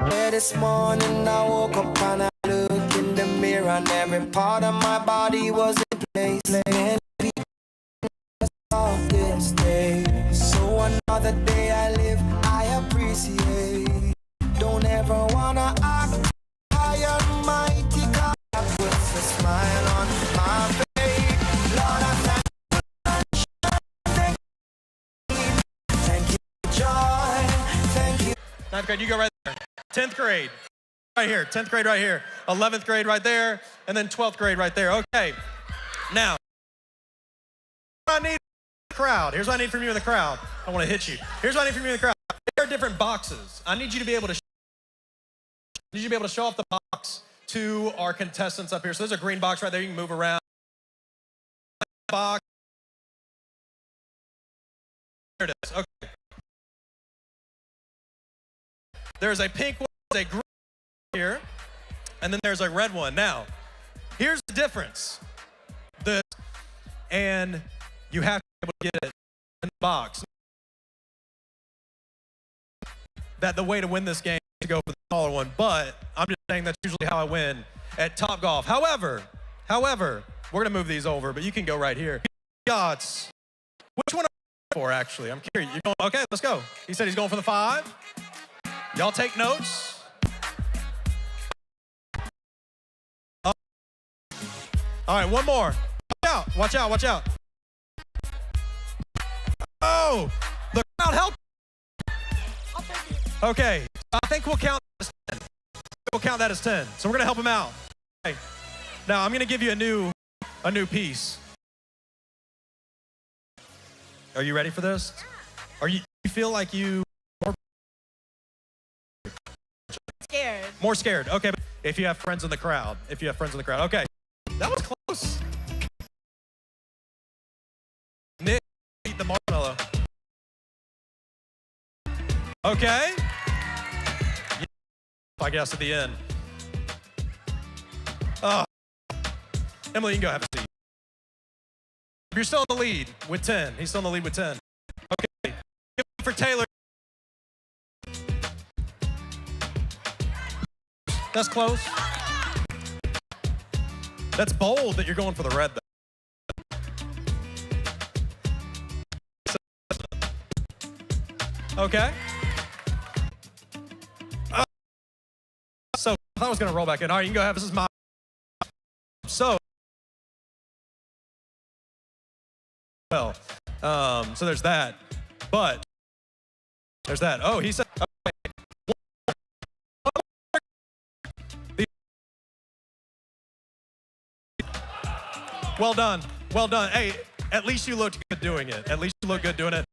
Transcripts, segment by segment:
This morning I woke up and I looked in the mirror and every part of my body was in place. And this day, so another day I live, I appreciate. Don't ever wanna act high and mighty, God puts a smile on my face. Lord, I thank you, joy, thank you. 9th grade, you go right there. 10th grade, right here. 10th grade right here. 11th grade right there. And then 12th grade right there. Okay. Now, I need the crowd. Here's what I need from you in the crowd. I want to hit you. Here's what I need from you in the crowd. There are different boxes. I need you to be able to show off the box to our contestants up here. So there's a green box right there. You can move around. Box. There it is. Okay. There's a pink one, there's a green here, and then there's a red one. Now, here's the difference. And you have to be able to get it in the box. That the way to win this game is to go for the smaller one, but I'm just saying that's usually how I win at Topgolf. However, we're gonna move these over, but you can go right here. Shots. Which one are you for, actually? I'm curious. You're going, okay, let's go. He said he's going for the 5. Y'all take notes. All right, one more. Watch out, watch out. Oh, the crowd help. Okay, I think we'll count that as 10. We'll count that as 10. So we're gonna help him out. Okay. Now I'm gonna give you a new piece. Are you ready for this? You feel like you scared. More scared. Okay, but if you have friends in the crowd. Okay, that was close. Nick, eat the marshmallow. Okay. I guess at the end. Emily, you can go have a seat. You're still in the lead with 10. He's still in the lead with 10. Okay. Give it for Taylor. That's close. That's bold that you're going for the red, though. Okay. So I thought I was going to roll back in. All right, you can go have this is my. So there's that. But there's that. Oh, he said. Well done. Well done. Hey, at least you looked good doing it.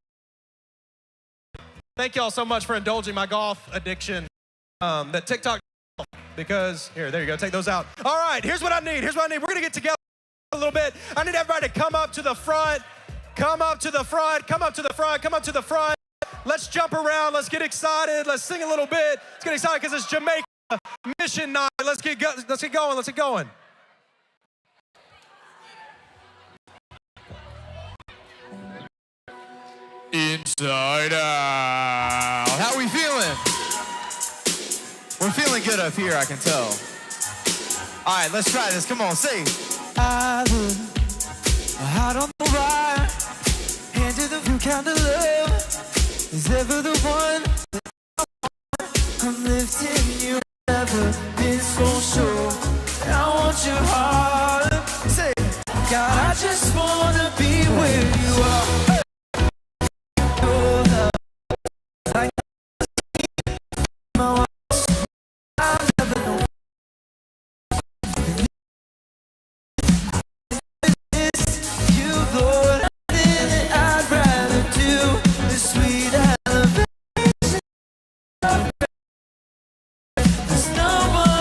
Thank y'all so much for indulging my golf addiction. That TikTok, because there you go. Take those out. All right, here's what I need. We're gonna get together a little bit. I need everybody to come up to the front. Let's jump around. Let's get excited. Let's sing a little bit. Let's get excited because it's Jamaica Mission Night. Let's get going. Inside Out. How are we feeling? We're feeling good up here, I can tell. All right, let's try this. Come on, say. I don't know why. Hand to the view, count of love is ever the one. I'm lifting you, never been so sure. I want your heart. Say, God, I just wanna be where you are. There's no one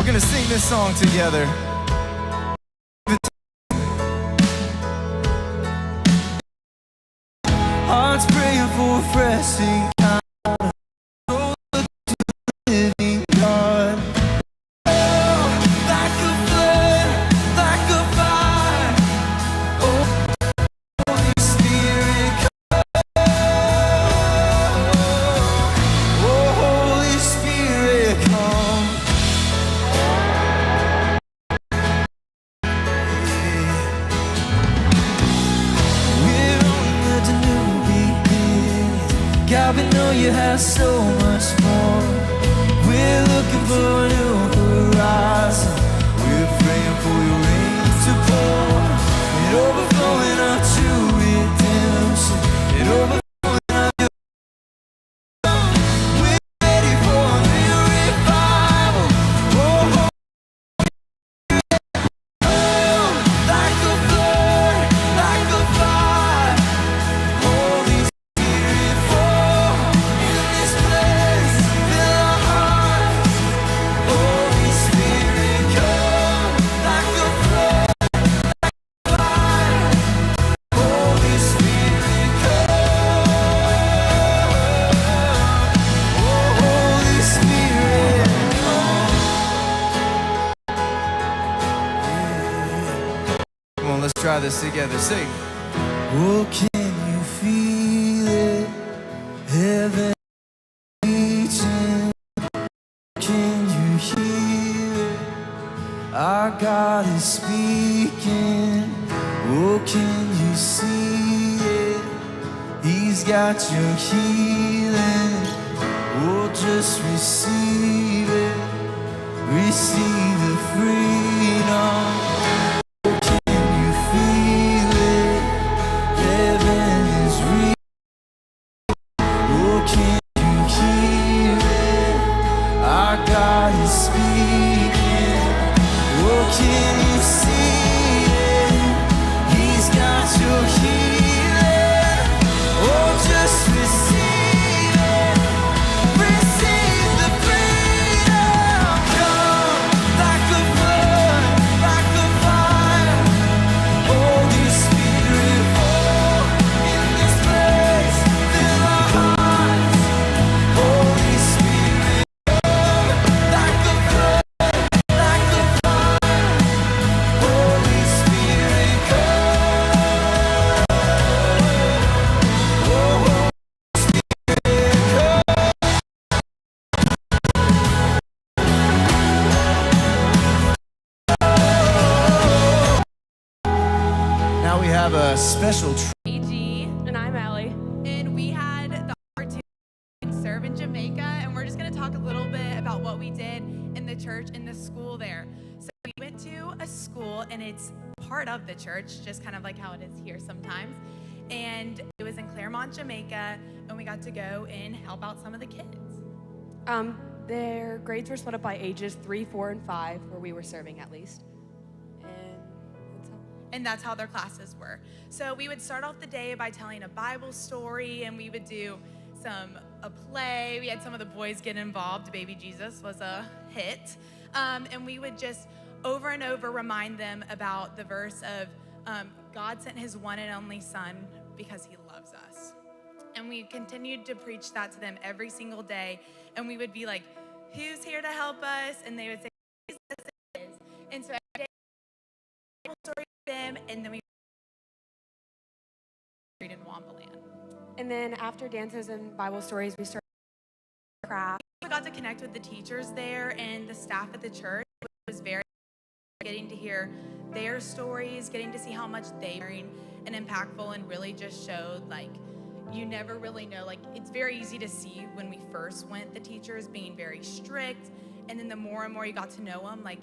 gonna sing this song together. Hearts praying for a fresh encounter. So look to the living God. Oh, like a flood, like a fire. Oh, Holy Spirit, come. Oh, Holy Spirit, come. We're on the new beginnings. God, we know you have so much more. We're looking for a new horizon. We're praying for your rain to pour. It overflowing our true redemption. It overflowing our new. We're ready for a new revival. Oh, like a flood, like a fire. Holy Spirit, fall in this place. Fill our hearts. Holy Spirit, come like a flood, fire. Holy Spirit, come. Oh, Holy Spirit, come. Come on, let's try this together. Sing. Oh, can you feel it? Heaven reaching. Can you hear it? Our God is speaking. Oh, can you see it? He's got your healing. Oh, just receive it. Receive the freedom. Can you feel it? Heaven is real. Oh, can you hear it? Our God is speaking. Oh, can you see it? He's got your healing. Oh, just receive it. Receive the freedom. Come like a flood, like a fire. Holy Spirit, fall in this place. Fill our hearts. Holy Spirit, come like a flood, like a fire. Holy Spirit, come. Oh, now we have a special AG. And I'm Allie. And we had the opportunity to serve in Jamaica, and we're just going to talk a little bit about what we did in the church, in the school there. So we went to a school, and it's part of the church, just kind of like how it is here sometimes. And it was in Claremont, Jamaica, and we got to go and help out some of the kids. Their grades were split up by ages 3, 4, and 5, where we were serving at least. And that's how their classes were. So we would start off the day by telling a Bible story, and we would do a play. We had some of the boys get involved. Baby Jesus was a hit. And we would just over and over remind them about the verse of God sent his one and only son because he loves us. And we continued to preach that to them every single day. And we would be like, who's here to help us? And they would say, Jesus is. And so every day, Bible story with them, and then we read in Wambaland. And then after dances and Bible stories, we started craft. We got to connect with the teachers there and the staff at the church. It was very getting to hear their stories, getting to see how much they were and impactful, and really just showed like you never really know. Like it's very easy to see when we first went, the teachers being very strict, and then the more and more you got to know them, like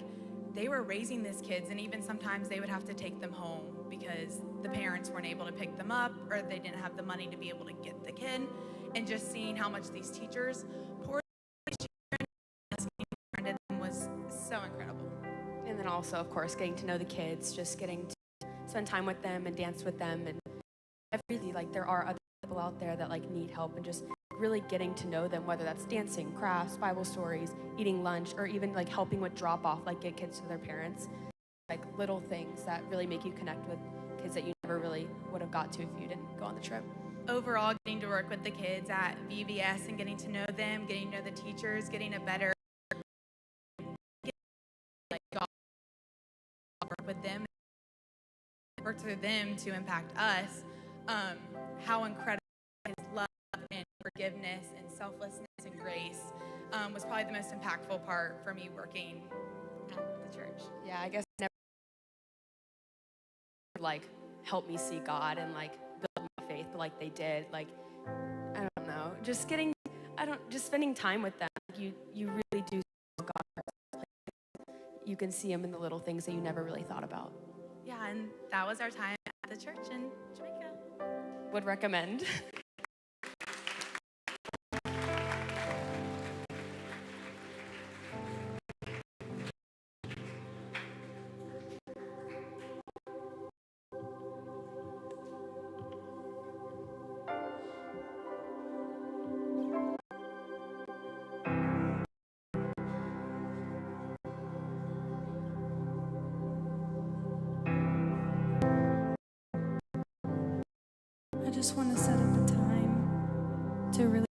they were raising these kids, and even sometimes they would have to take them home because the parents weren't able to pick them up or they didn't have the money to be able to get the kid. And just seeing how much these teachers poured into them was so incredible. And then also, of course, getting to know the kids, just getting to spend time with them and dance with them, and everything. Like there are other people out there that like need help, and just really getting to know them, whether that's dancing, crafts, Bible stories, eating lunch, or even like helping with drop off, like get kids to their parents. Like little things that really make you connect with kids that you never really would have got to if you didn't go on the trip. Overall, getting to work with the kids at VBS and getting to know them, getting to know the teachers, getting a better work with them, work through them to impact us. How incredible His love and forgiveness and selflessness and grace was probably the most impactful part for me working at the church. Yeah, I guess never like help me see God and like build my faith like they did. Like, I don't know, just spending time with them. You really do see God. You can see Him in the little things that you never really thought about. Yeah, and that was our time at the church in Jamaica. Would recommend. I just want to set up a time to really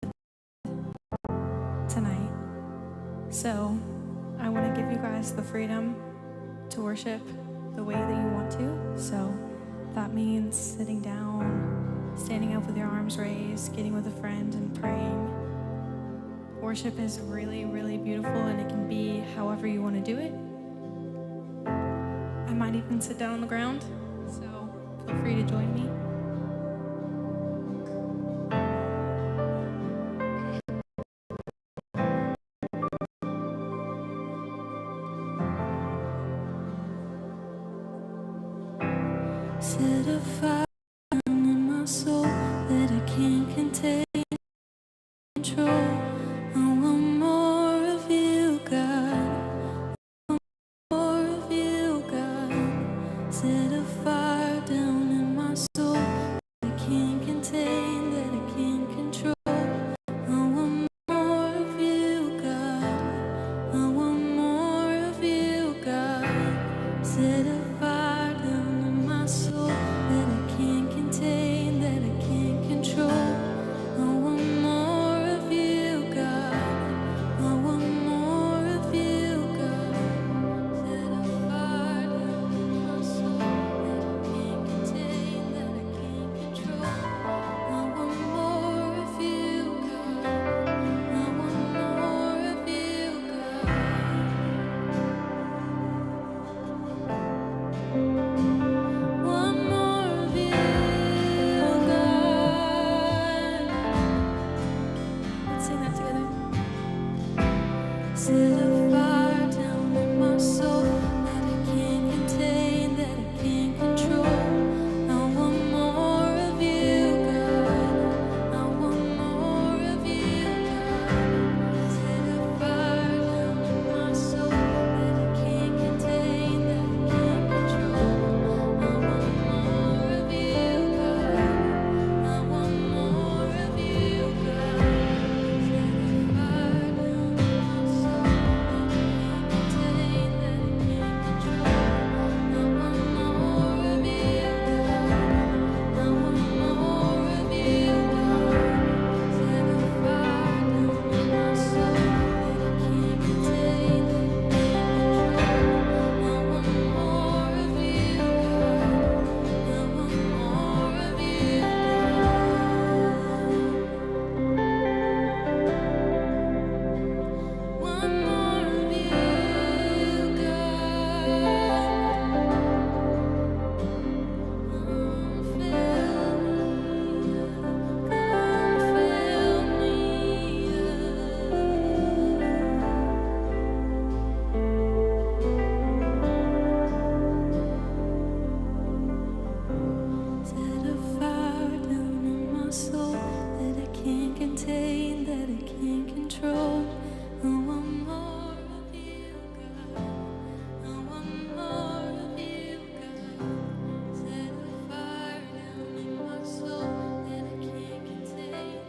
tonight. So I want to give you guys the freedom to worship the way that you want to. So that means sitting down, standing up with your arms raised, getting with a friend and praying. Worship is really, really beautiful, and it can be however you want to do it. I might even sit down on the ground, so feel free to join me. Set a fire in my soul that I can't contain, control. I want more of you, God. I want more of you, God. Set a fire down in my soul that I can't contain, that I can't control. I want more of you, God. I want more of you, God. Set a fire down in my soul that I can't contain, that I can't control. I want more of you, God. I want more of you, God. Set a fire down in my soul that I can't contain, that I can't control. I want more of you, God. I want more of you, God. One more of you, God. Let's sing that together. Set a fire down in my soul that I can't contain, that I can't control. I want more of you, God. I want more of you, God. Set a fire down in my soul that I can't contain, that I can't control. I want more of you, God. I want more of you, God. Set a fire down in my soul that I can't contain, that I can't control. I want more of you, God. I want more of you, God. Set a fire down in my soul that I can't contain, that I can't control. I want more of you, God. I want more of you, God. One more of you, Set a fire down in my soul that I can't contain, that I can't control. I want more of you, God. I want more of you, God. Set a fire down in my soul that I can't contain.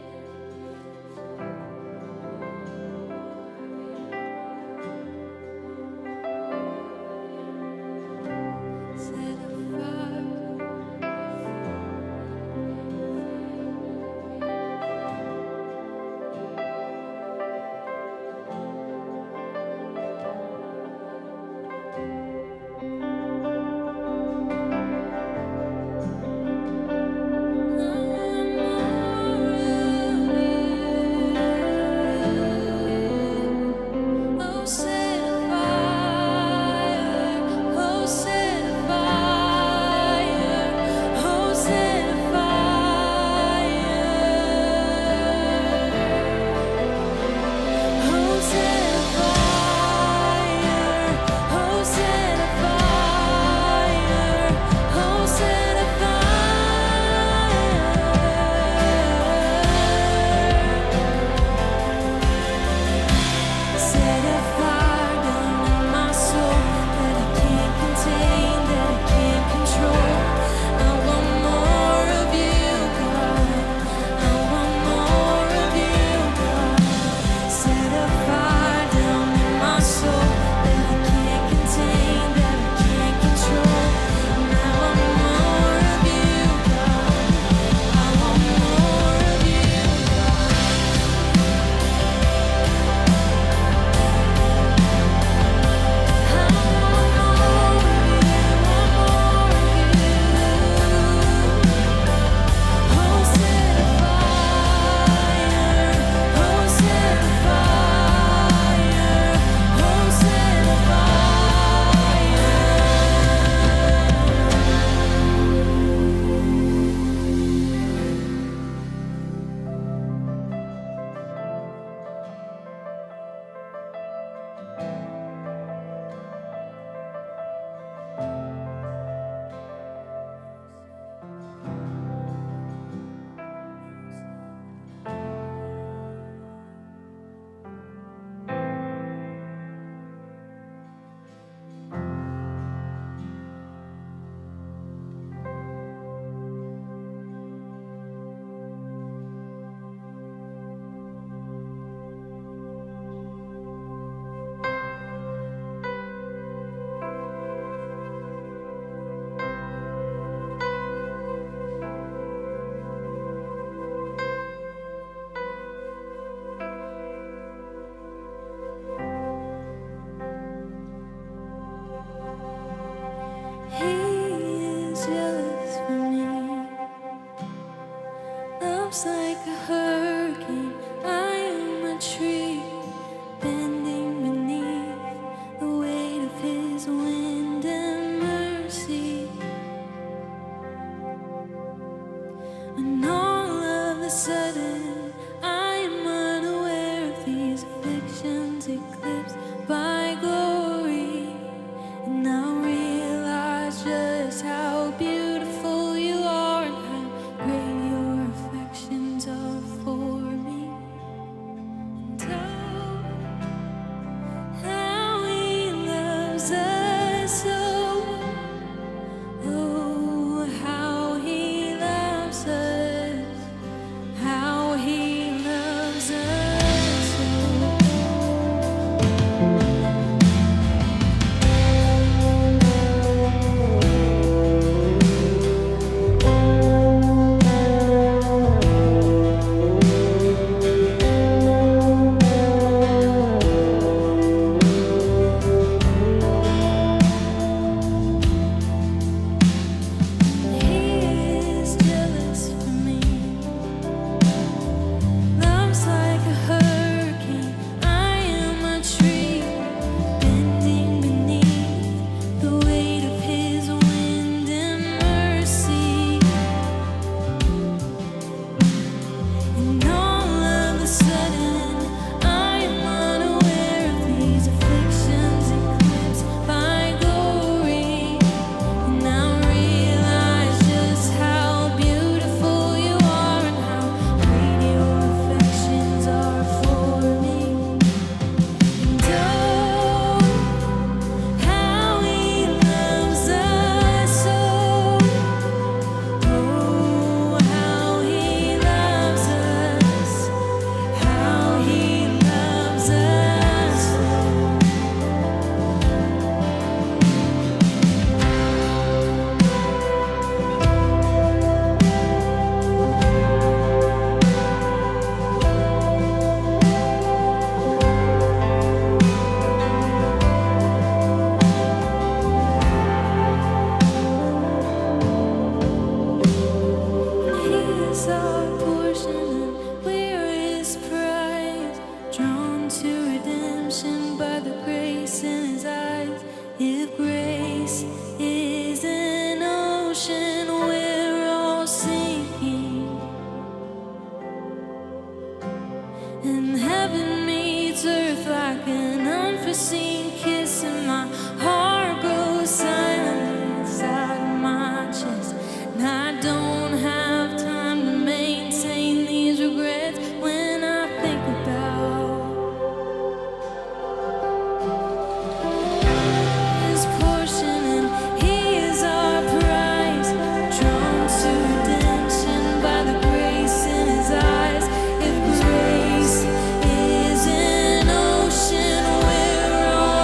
Love's like a hurricane, I am a tree bending beneath the weight of his wind and mercy. And all of a sudden I am unaware of these afflictions eclipsed by glory. And now realize just how beautiful you are and how great your affections are for me. And oh, how he loves us so. Oh, how he loves us. How he loves us so. He is jealous for me. Love's like a hurricane, I am a tree bending beneath the weight of his wind and mercy. And all of a sudden I am unaware of these afflictions eclipsed by glory. And now realize just how beautiful you are and how great your affections are for me. And oh, how he loves us so. Oh, how he loves us. How he loves us so. He is our portion and we're his prize, drawn to redemption by the grace in his eyes. If grace is an ocean, we're all sinking, and heaven meets earth like an unforeseen kiss, and my heart grows silent inside my chest. And I don't have time to maintain these regrets when I think about his portion, and he is our prize, drawn to redemption by the grace in his eyes. If grace is an ocean, we're all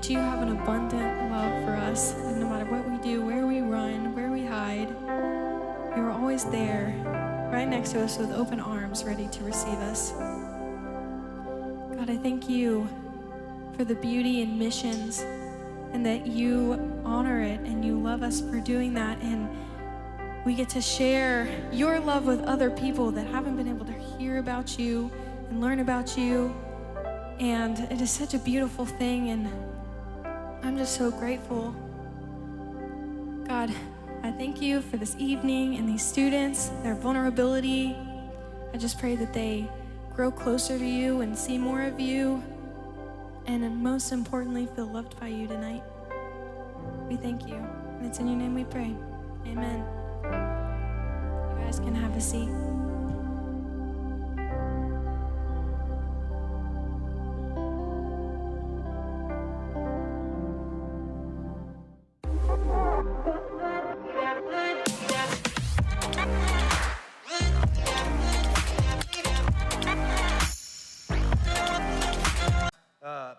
that you have an abundant love for us. And no matter what we do, where we run, where we hide, you are always there, right next to us with open arms, ready to receive us. God, I thank you for the beauty in missions and that you honor it and you love us for doing that. And we get to share your love with other people that haven't been able to hear about you and learn about you. And it is such a beautiful thing, and I'm just so grateful. God, I thank you for this evening and these students, their vulnerability. I just pray that they grow closer to you and see more of you, and most importantly, feel loved by you tonight. We thank you, and it's in your name we pray. Amen. You guys can have a seat.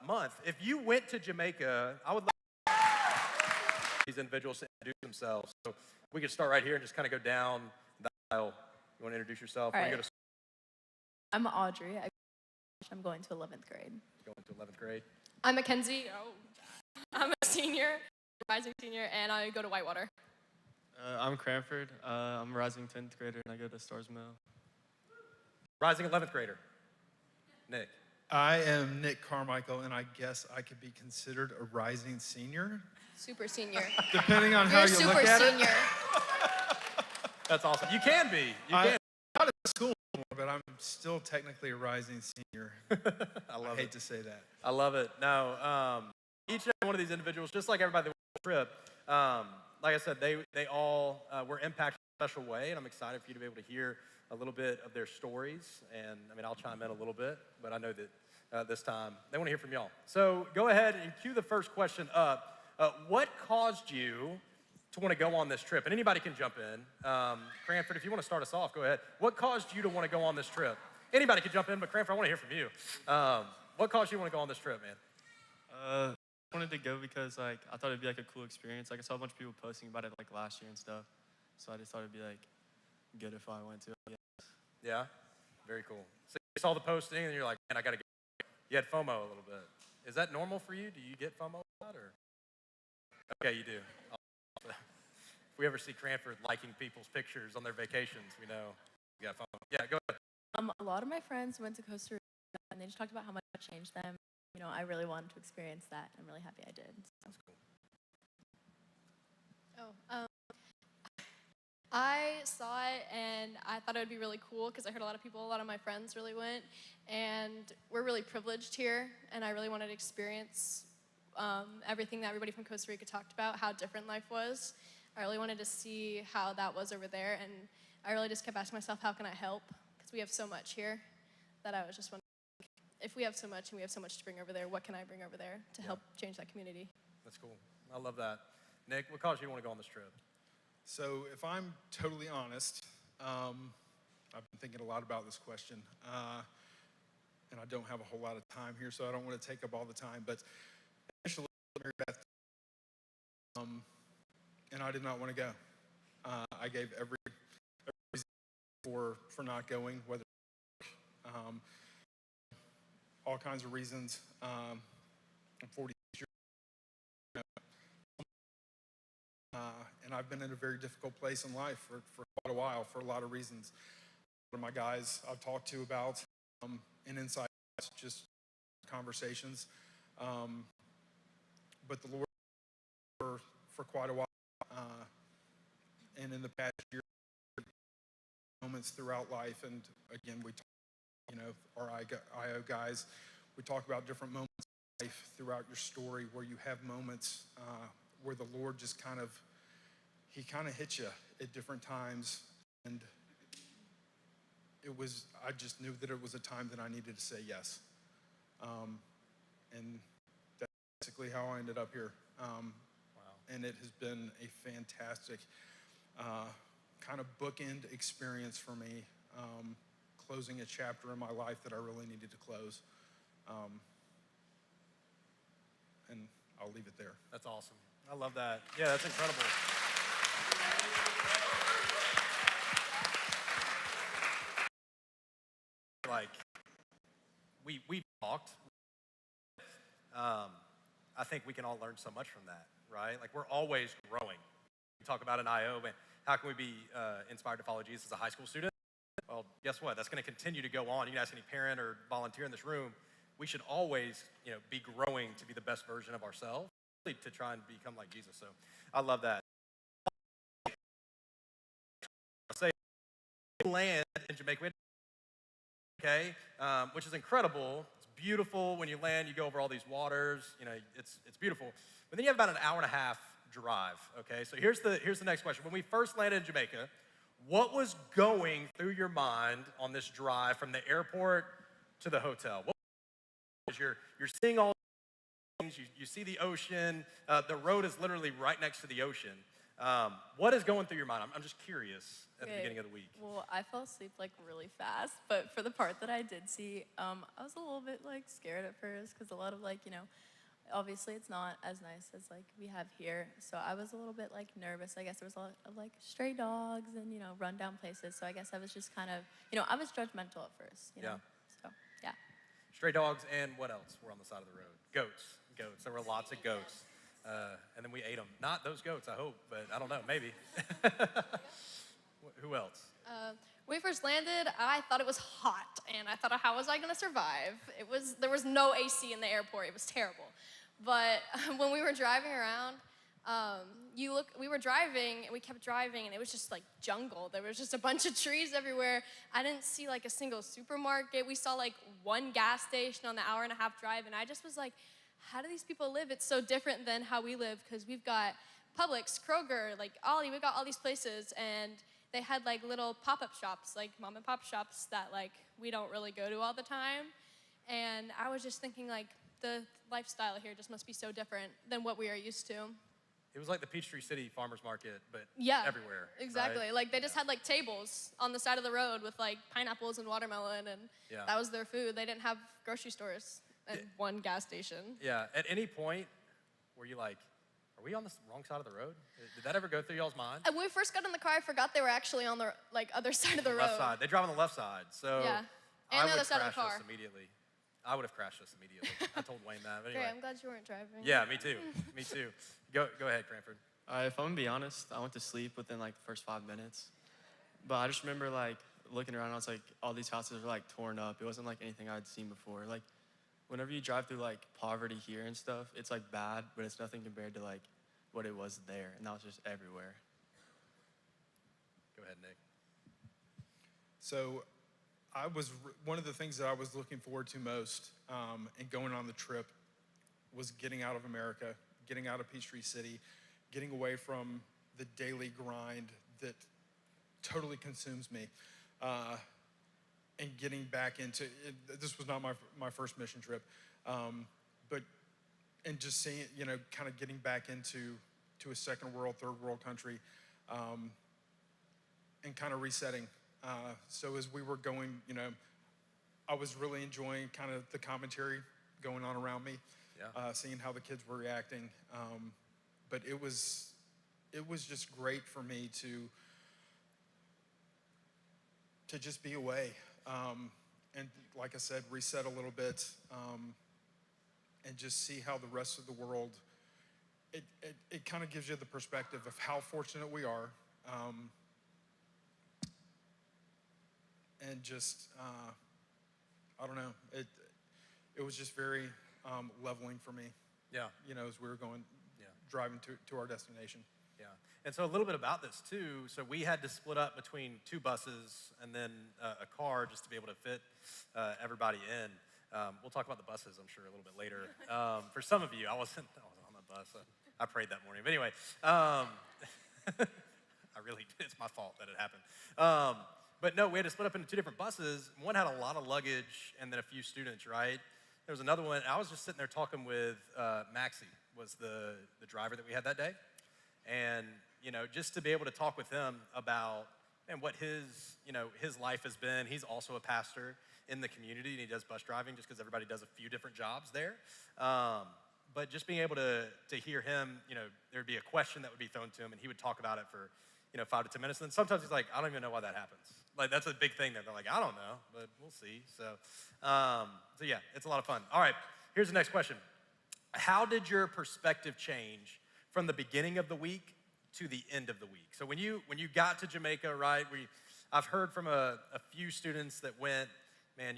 Month. If you went to Jamaica, I would like these individuals to introduce themselves. So we could start right here and just kind of go down the aisle. You want to introduce yourself? All You right. I'm Audrey. I'm going to 11th grade. go into 11th grade. I'm Mackenzie. I'm a senior, rising senior, and I go to Whitewater. I'm Cranford. I'm a rising 10th grader, and I go to Stars Mill. Rising 11th grader. Nick. I am Nick Carmichael, and I guess I could be considered a rising senior, Super senior. depending on how You're you super look at senior. That's awesome. You can be. You I'm can. not at school anymore, but I'm still technically a rising senior. I love I it. hate to say that. I love it. No, each and every one of these individuals, just like everybody that went on the trip, like I said, they all were impacted in a special way, and I'm excited for you to be able to hear a little bit of their stories. And I mean, I'll chime in a little bit, but I know that this time they want to hear from y'all. So go ahead and cue the first question up. What caused you to want to go on this trip? And anybody can jump in. Cranford, if you want to start us off, go ahead. What caused you to want to go on this trip? Anybody can jump in, but Cranford, I want to hear from you. What caused you to want to go on this trip, man? I wanted to go because I thought it'd be a cool experience. I saw a bunch of people posting about it last year and stuff. So I just thought it'd be good if I went to it. Yeah, very cool. So you saw the posting and you're like, man, I gotta get. You had FOMO a little bit. Is that normal for you? Do you get FOMO a lot, or? Okay, you do. If we ever see Cranford liking people's pictures on their vacations, we know you got FOMO. Yeah, go ahead. A lot of my friends went to Costa Rica, and they just talked about how much it changed them. You know, I really wanted to experience that. I'm really happy I did. That's cool. I saw it and I thought it would be really cool because I heard a lot of my friends really went, and we're really privileged here, and I really wanted to experience everything that everybody from Costa Rica talked about, how different life was. I really wanted to see how that was over there, and I really just kept asking myself, how can I help? Because we have so much here that I was just wondering, if we have so much and we have so much to bring over there, what can I bring over there to help change that community? That's cool. I love that. Nick, what caused you to want to go on this trip? So if I'm totally honest, I've been thinking a lot about this question, and I don't have a whole lot of time here, so I don't want to take up all the time, but initially, Mary Beth, and I did not want to go. I gave every reason for not going, whether all kinds of reasons. I'm 46 years and I've been in a very difficult place in life for quite a while, for a lot of reasons. One of my guys I've talked to about, and inside just conversations, but the Lord for quite a while, and in the past year, moments throughout life, and again, we talk, our IO guys, we talk about different moments in life throughout your story where you have moments where the Lord just kind of hit you at different times, and I just knew that it was a time that I needed to say yes, and that's basically how I ended up here. Wow. And it has been a fantastic kind of bookend experience for me, closing a chapter in my life that I really needed to close. And I'll leave it there. That's awesome. I love that. Yeah, that's incredible. Like, we've talked. I think we can all learn so much from that, right? Like, we're always growing. We talk about an IO, but how can we be inspired to follow Jesus as a high school student? Well, guess what? That's going to continue to go on. You can ask any parent or volunteer in this room. We should always, be growing to be the best version of ourselves, to try and become like Jesus. So I love that. Say land in Jamaica, okay, which is incredible. It's beautiful. When you land, you go over all these waters. It's beautiful. But then you have about an hour and a half drive. Okay, so here's the next question. When we first landed in Jamaica, what was going through your mind on this drive from the airport to the hotel? You're seeing all things. You see the ocean. The road is literally right next to the ocean. What is going through your mind? I'm just curious at the beginning of the week. Well, I fell asleep like really fast, but for the part that I did see, I was a little bit like scared at first because a lot of obviously it's not as nice as like we have here. So I was a little bit like nervous. I guess there was a lot of like stray dogs and rundown places. So I guess I was just kind of I was judgmental at first. You know? So yeah. Stray dogs and what else were on the side of the road? Goats. There were lots of goats. And then we ate them. Not those goats, I hope, but I don't know, maybe. Who else? When we first landed, I thought it was hot, and I thought, how was I gonna survive? There was no AC in the airport. It was terrible. But when we were driving around, we were driving, and we kept driving, and it was just like jungle. There was just a bunch of trees everywhere. I didn't see like a single supermarket. We saw like one gas station on the hour-and-a-half drive, and I just was like, how do these people live? It's so different than how we live, because we've got Publix, Kroger, like Aldi, we've got all these places, and they had like little pop-up shops, like mom and pop shops that like we don't really go to all the time. And I was just thinking like the lifestyle here just must be so different than what we are used to. It was like the Peachtree City Farmers Market, but yeah, everywhere. Exactly. Right? Like they just had like tables on the side of the road with like pineapples and watermelon, and that was their food. They didn't have grocery stores and one gas station. Yeah. At any point, were you like, are we on the wrong side of the road? Did that ever go through y'all's mind? When we first got in the car, I forgot they were actually on the other side of the road. Left side. They drive on the left side. So yeah. I And the other would side of the crash car. us immediately. I would have crashed us immediately. I told Wayne that. But anyway. Great, I'm glad you weren't driving. Yeah, me too. Me too. Go ahead, Cranford. If I'm gonna be honest, I went to sleep within like the first 5 minutes. But I just remember like looking around, I was like, all these houses were like torn up. It wasn't like anything I'd seen before. Like whenever you drive through like poverty here and stuff, it's like bad, but it's nothing compared to like what it was there. And that was just everywhere. Go ahead, Nick. So one of the things that I was looking forward to most in going on the trip was getting out of America, getting out of Peachtree City, getting away from the daily grind that totally consumes me, and getting back into it. This was not my first mission trip, but just seeing, kind of getting back into a second world, third world country, and kind of resetting. So as we were going, I was really enjoying kind of the commentary going on around me, seeing how the kids were reacting. But it was just great for me to just be away, and like I said, reset a little bit, and just see how the rest of the world. It kind of gives you the perspective of how fortunate we are, and just I don't know. It was just very leveling for me. Yeah. As we were going. Driving to our destination. Yeah, and so a little bit about this too. So we had to split up between 2 buses and then a car just to be able to fit everybody in. We'll talk about the buses, I'm sure, a little bit later. For some of you, I wasn't on the bus. I prayed that morning. But anyway, I really did. It's my fault that it happened. But no, we had to split up into 2 different buses. One had a lot of luggage and then a few students, right? There was another one. I was just sitting there talking with Maxie, was the driver that we had that day. And, just to be able to talk with him about what his life has been. He's also a pastor in the community, and he does bus driving just because everybody does a few different jobs there. but just being able to hear him, there'd be a question that would be thrown to him, and he would talk about it for 5 to 10 minutes. And then sometimes he's like, I don't even know why that happens. Like, that's a big thing that they're like, I don't know, but we'll see. So yeah, it's a lot of fun. All right, here's the next question. How did your perspective change from the beginning of the week to the end of the week? So when you got to Jamaica, right, I've heard from a few students that went, man,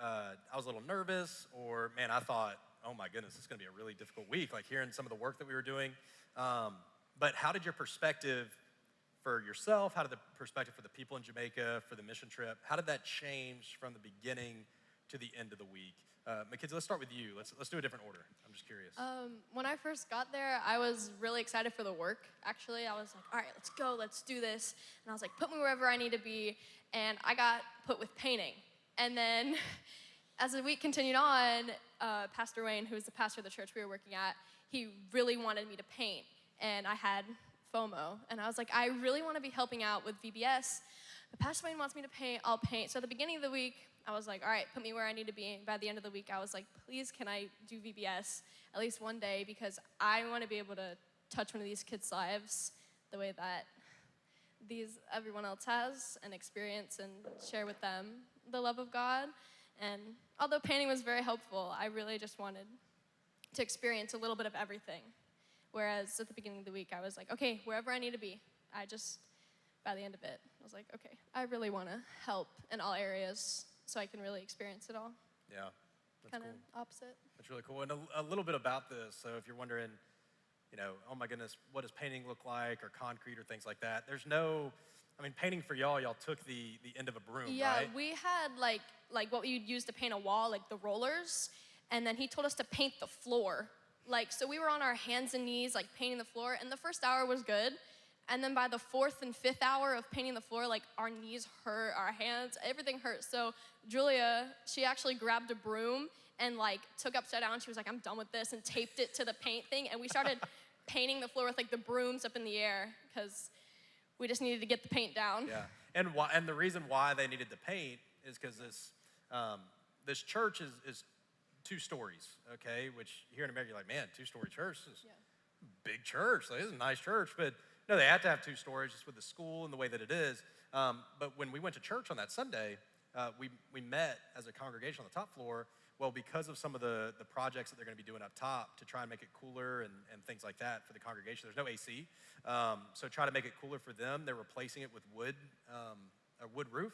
I was a little nervous, or man, I thought, oh my goodness, it's gonna be a really difficult week, like hearing some of the work that we were doing. But how did your perspective for yourself, how did the perspective for the people in Jamaica, for the mission trip, how did that change from the beginning to the end of the week? Mackenzie, let's start with you. Let's do a different order. I'm just curious. When I first got there, I was really excited for the work, actually. I was like, all right, let's go, let's do this. And I was like, put me wherever I need to be. And I got put with painting. And then as the week continued on, Pastor Wayne, who was the pastor of the church we were working at, he really wanted me to paint. And I had FOMO. And I was like, I really want to be helping out with VBS. But Pastor Wayne wants me to paint, I'll paint. So at the beginning of the week, I was like, all right, put me where I need to be. And by the end of the week, I was like, please, can I do VBS at least one day? Because I want to be able to touch one of these kids' lives the way that everyone else has, and experience and share with them the love of God. And although painting was very helpful, I really just wanted to experience a little bit of everything. Whereas at the beginning of the week, I was like, okay, wherever I need to be. By the end of it, I was like, okay, I really want to help in all areas so I can really experience it all. Yeah, that's Kind cool. of opposite. That's really cool. And a little bit about this. So if you're wondering, oh my goodness, what does painting look like, or concrete, or things like that? There's no, painting for y'all took the end of a broom, Yeah, right? we had like what you'd use to paint a wall, like the rollers, and then he told us to paint the floor. So we were on our hands and knees, painting the floor, and the first hour was good. And then by the 4th and 5th hour of painting the floor, our knees hurt, our hands, everything hurt. So Julia, she actually grabbed a broom and took upside down. She was like, I'm done with this, and taped it to the paint thing. And we started painting the floor with the brooms up in the air, because we just needed to get the paint down. Yeah, and the reason why they needed the paint is because this church is 2 stories, okay? Which here in America, you're like, man, 2-story church is a big church. This is a nice church, but no, they have to have 2 stories just with the school and the way that it is. But when we went to church on that Sunday, we met as a congregation on the top floor. Well, because of some of the projects that they're going to be doing up top to try and make it cooler and things like that for the congregation, there's no AC. So try to make it cooler for them. They're replacing it with a wood roof.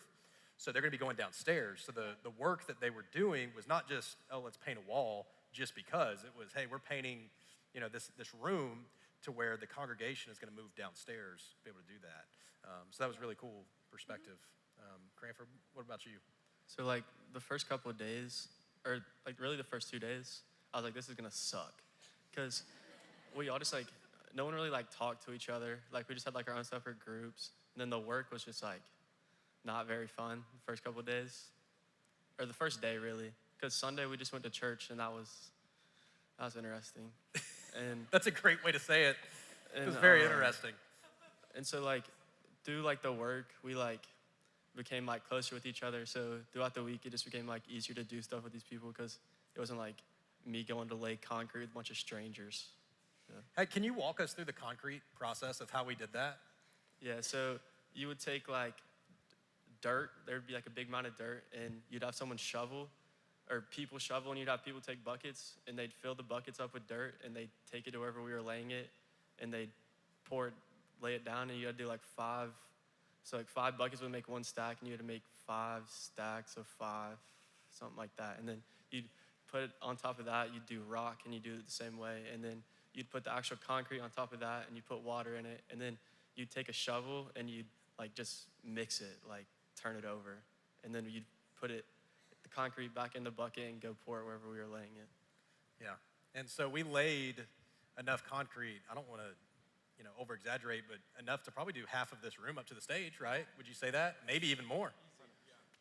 So they're going to be going downstairs. So the work that they were doing was not just, oh, let's paint a wall just because. It was, hey, we're painting, this room to where the congregation is going to move downstairs to be able to do that. So that was really cool perspective. Cranford, what about you? So the first couple of days, or really the first 2 days, I was like, this is gonna suck. Because we all just no one really talked to each other. We just had our own separate groups. And then the work was just not very fun the first couple of days. Or the first day really. Because Sunday we just went to church, and that was interesting. And that's a great way to say it. It was very interesting. And so through the work, we became closer with each other. So throughout the week, it just became easier to do stuff with these people, because it wasn't me going to lay concrete with a bunch of strangers. Yeah. Hey, can you walk us through the concrete process of how we did that? Yeah, so you would take dirt, there'd be a big amount of dirt, and you'd have someone shovel, or people shovel, and you'd have people take buckets, and they'd fill the buckets up with dirt, and they'd take it to wherever we were laying it, and they'd lay it down, and you had to do 5. So 5 buckets would make 1 stack, and you had to make 5 stacks of 5, something like that. And then you'd put it on top of that, you'd do rock, and you do it the same way. And then you'd put the actual concrete on top of that, and you put water in it. And then you'd take a shovel, and you'd just mix it, turn it over. And then you'd put the concrete back in the bucket and go pour it wherever we were laying it. Yeah, and so we laid enough concrete, I don't want to over-exaggerate, but enough to probably do half of this room up to the stage, right? Would you say that? Maybe even more.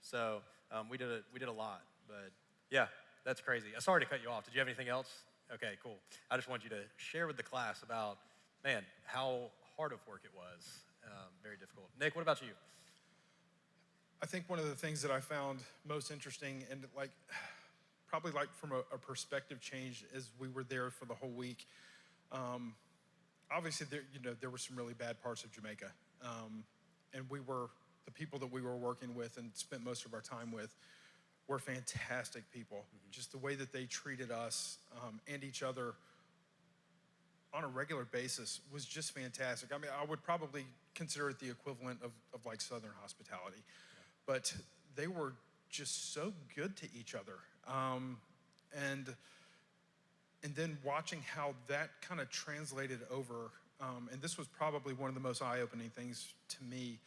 So we did a lot, but yeah, that's crazy. Sorry to cut you off. Did you have anything else? Okay, cool. I just want you to share with the class about, man, how hard of work it was. Very difficult. Nick, what about you? I think one of the things that I found most interesting, and probably like from a perspective change as we were there for the whole week. Obviously, there were some really bad parts of Jamaica. And the people that we were working with and spent most of our time with were fantastic people. Just the way that they treated us and each other on a regular basis was just fantastic. I mean, I would probably consider it the equivalent of like Southern hospitality. But they were just so good to each other. And then watching how that kind of translated over, and this was probably one of the most eye-opening things to me,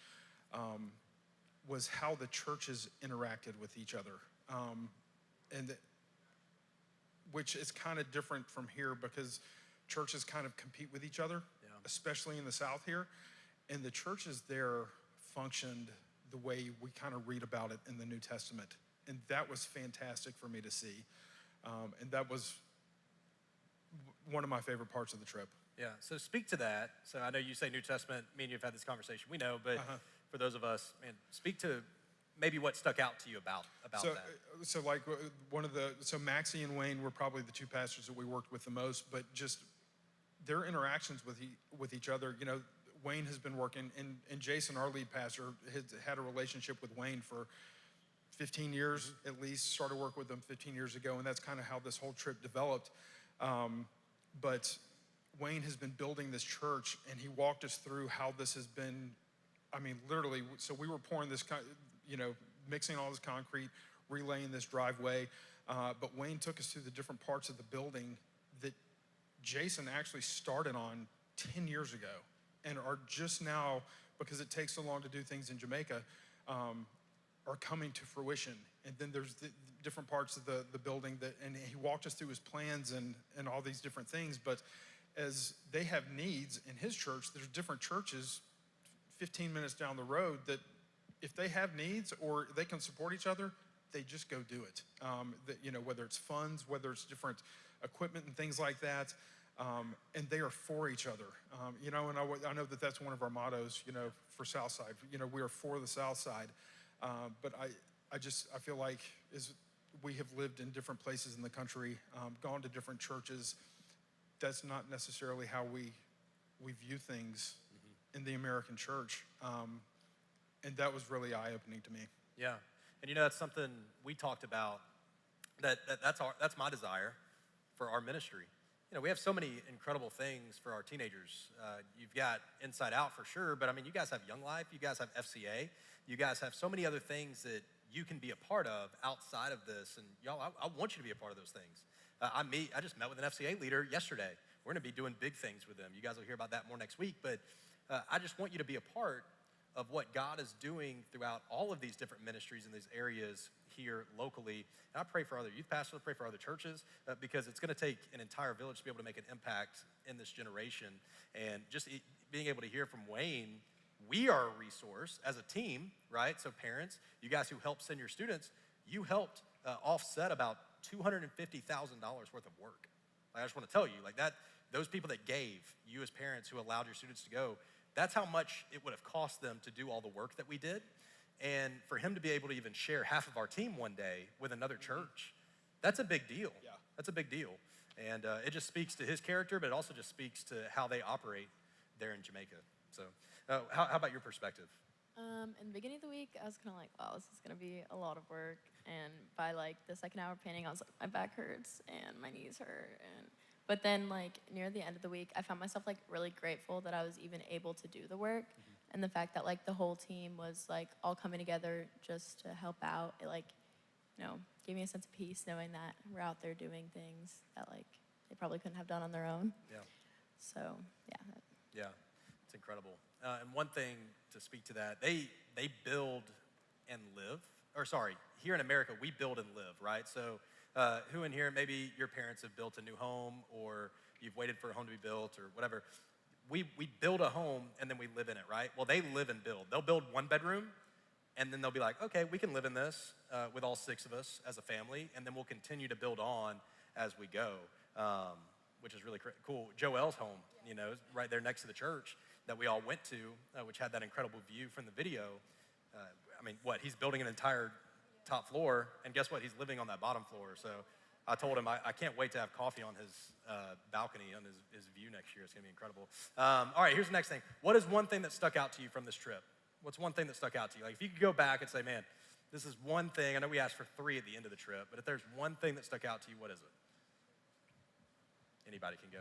was how the churches interacted with each other. Which is kind of different from here because churches kind of compete with each other, especially in the South here. And the churches there functioned the way we kind of read about it in the New Testament. And that was fantastic for me to see. And that was one of my favorite parts of the trip. Yeah, so speak to that. So I know you say New Testament, me and you have had this conversation, we know, but for those of us, man, speak to maybe what stuck out to you about that. So like Maxie and Wayne were probably the two pastors that we worked with the most, but just their interactions with each other. You know, Wayne has been working, and Jason, our lead pastor, has had a relationship with Wayne for 15 years at least, started work with them 15 years ago, and that's kind of how this whole trip developed. But Wayne has been building this church, and he walked us through how this has been, I mean, literally, so we were pouring this, mixing all this concrete, relaying this driveway, but Wayne took us through the different parts of the building that Jason actually started on 10 years ago, and are just now, because it takes so long to do things in Jamaica, are coming to fruition. And then there's the different parts of the building and he walked us through his plans and all these different things. But as they have needs in his church, there's different churches 15 minutes down the road that if they have needs or they can support each other, they just go do it. Whether it's funds, whether it's different equipment and things like that. And they are for each other. And I know that that's one of our mottos, for Southside. We are for the Southside. But I feel like as we have lived in different places in the country, gone to different churches, that's not necessarily how we view things in the American church. And that was really eye-opening to me. Yeah, and that's something we talked about, that's my desire for our ministry. We have so many incredible things for our teenagers. You've got Inside Out for sure, but I mean, you guys have Young Life, you guys have FCA, you guys have so many other things that you can be a part of outside of this, and y'all, I want you to be a part of those things. I just met with an FCA leader yesterday. We're gonna be doing big things with them. You guys will hear about that more next week, but I just want you to be a part of what God is doing throughout all of these different ministries in these areas here locally. And I pray for other youth pastors, I pray for other churches, because it's gonna take an entire village to be able to make an impact in this generation. And just being able to hear from Wayne, we are a resource as a team, right? So parents, you guys who help send your students, you helped offset about $250,000 worth of work. I just wanna tell you, like that, those people that gave, you as parents who allowed your students to go, that's how much it would have cost them to do all the work that we did. And for him to be able to even share half of our team one day with another church, that's a big deal. Yeah. That's a big deal. And it just speaks to his character, but it also just speaks to how they operate there in Jamaica. So how about your perspective? In the beginning of the week, I was kind of like, wow, this is going to be a lot of work. And by like the second hour of painting, I was like, my back hurts and my knees hurt. But then like near the end of the week, I found myself like really grateful that I was even able to do the work. And the fact that like the whole team was like all coming together just to help out, it like, gave me a sense of peace knowing that we're out there doing things that like they probably couldn't have done on their own. Yeah. So yeah. Yeah, it's incredible. And one thing to speak to that, they build and live, here in America, we build and live, right? So who in here, maybe your parents have built a new home or you've waited for a home to be built or whatever. We build a home and then we live in it, right? Well, they live and build. They'll build one bedroom and then they'll be like, okay, we can live in this with all 6 of us as a family, and then we'll continue to build on as we go, which is really cool. Joel's home, right there next to the church that we all went to, which had that incredible view from the video. He's building an entire top floor, and guess what? He's living on that bottom floor. So I told him I can't wait to have coffee on his balcony on his view next year. It's gonna be incredible. All right, here's the next thing. What is one thing that stuck out to you from this trip? What's one thing that stuck out to you? Like if you could go back and say, man, this is one thing. I know we asked for 3 at the end of the trip, but if there's one thing that stuck out to you, what is it? Anybody can go.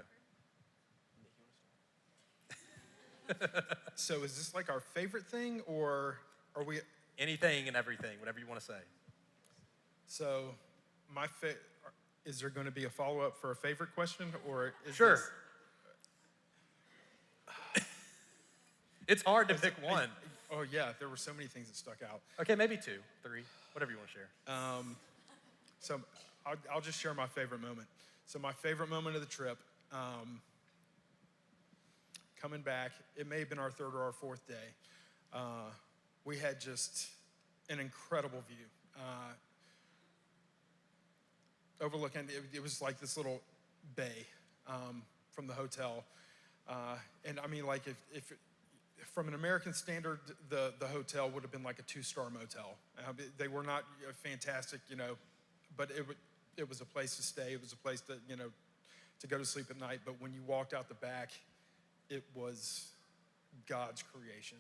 So is this like our favorite thing, or are we? Anything and everything, whatever you want to say. So is there going to be a follow-up for a favorite question, or is Sure. this- It's hard to pick one. Oh yeah, there were so many things that stuck out. Okay, maybe 2, 3, whatever you want to share. So I'll just share my favorite moment. So my favorite moment of the trip, coming back, it may have been our 3rd or our 4th day. We had just an incredible view. Overlooking, it was like this little bay from the hotel. And I mean, like if from an American standard, the hotel would have been like a 2-star motel. They were not fantastic, but it was a place to stay. It was a place to go to sleep at night. But when you walked out the back, it was God's creation.